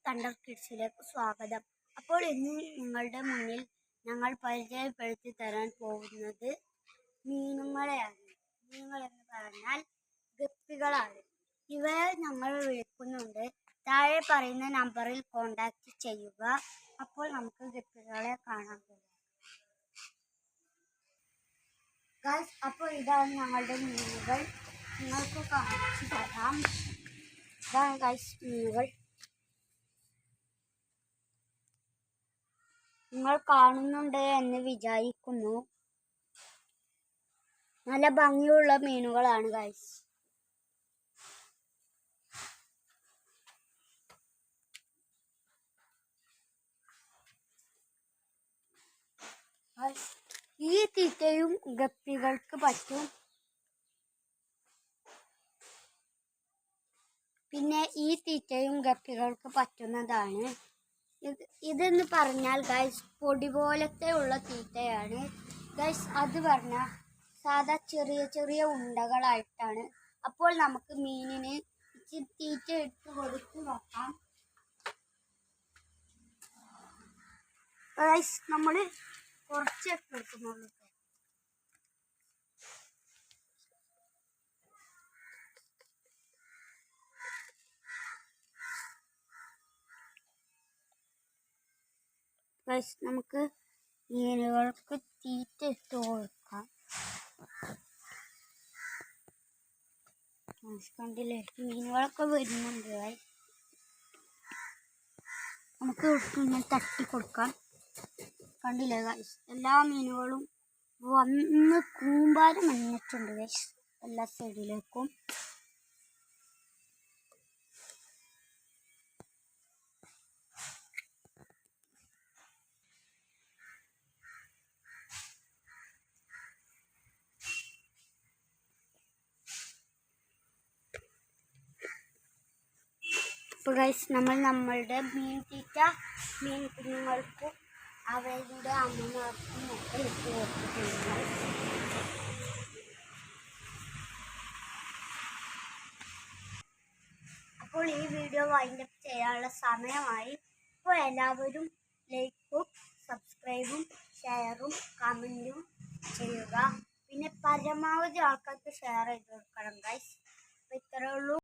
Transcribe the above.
Thunder കിഡ്സിലേക്ക് സ്വാഗതം. അപ്പോൾ ഇന്ന് നിങ്ങളുടെ മുന്നിൽ ഞങ്ങൾ പരിചയപ്പെടുത്തി തരാൻ പോകുന്നത് മീനുകളെയാണ്. മീനുകൾ എന്ന് പറഞ്ഞാൽ ഗപ്പികളാണ്. ഇവയെ ഞങ്ങൾ വിളിക്കുന്നുണ്ട്. താഴെ പറയുന്ന നമ്പറിൽ കോൺടാക്ട് ചെയ്യുക. അപ്പോൾ നമുക്ക് ഗപ്പികളെ കാണാൻ പോകും. ഗൈസ്, അപ്പോൾ ഇതാണ് ഞങ്ങളുടെ മീനുകൾ. നിങ്ങൾക്ക് കാണിച്ചു തരാം. ഇതാണ് ഗൈസ് മീനുകൾ. നിങ്ങൾ കാണുന്നുണ്ട് എന്ന് വിചാരിക്കുന്നു. നല്ല ഭംഗിയുള്ള മീനുകളാണ് ഗൈസ്. ഈ തീറ്റയും ഗപ്പികൾക്ക് പറ്റും. പിന്നെ ഈ തീറ്റയും ഗപ്പികൾക്ക് പറ്റുന്നതാണ്. ഇതെന്ന് പറഞ്ഞാൽ ഗൈസ് പൊടി പോലത്തെ ഉള്ള തീറ്റയാണ് ഗൈസ്. അത് പറഞ്ഞാൽ സാധാ ചെറിയ ചെറിയ ഉണ്ടകളായിട്ടാണ്. അപ്പോൾ നമുക്ക് മീനിന് തീറ്റ ഇട്ട് കൊടുത്ത് നോക്കാം. ഗൈസ്, നമ്മൾ കുറച്ച് എടുക്കുന്നുള്ളൂ. ഗൈസ്, നമുക്ക് മീനുകൾക്ക് തീറ്റ ഇട്ട് കൊടുക്കാം. കണ്ടില്ലേ, മീനുകളൊക്കെ വരുന്നുണ്ട്. നമുക്ക് ഇങ്ങനെ തട്ടി കൊടുക്കാം. കണ്ടില്ലേ ഗൈസ്, എല്ലാ മീനുകളും വന്ന് കൂമ്പാരം മഞ്ഞിട്ടുണ്ട് ഗൈസ് എല്ലാ സൈഡിലേക്കും. അപ്പോൾ ഗൈസ്, നമ്മളുടെ മീൻ തീറ്റ മീൻ കുഞ്ഞുങ്ങൾക്കും അവരുടെ അമ്മമാർക്കും ഒക്കെ ഇട്ട് കൊടുത്തിട്ടുണ്ട്. അപ്പോൾ ഈ വീഡിയോ വൈൻഡപ്പ് ചെയ്യാനുള്ള സമയമായി. അപ്പോൾ എല്ലാവരും ലൈക്കും സബ്സ്ക്രൈബും ഷെയറും കമൻറ്റും ചെയ്യുക. പിന്നെ പരമാവധി ആൾക്കാർക്ക് ഷെയർ ചെയ്ത് കൊടുക്കണം ഗൈസ്. അപ്പോൾ ഇത്രയേ ഉള്ളൂ.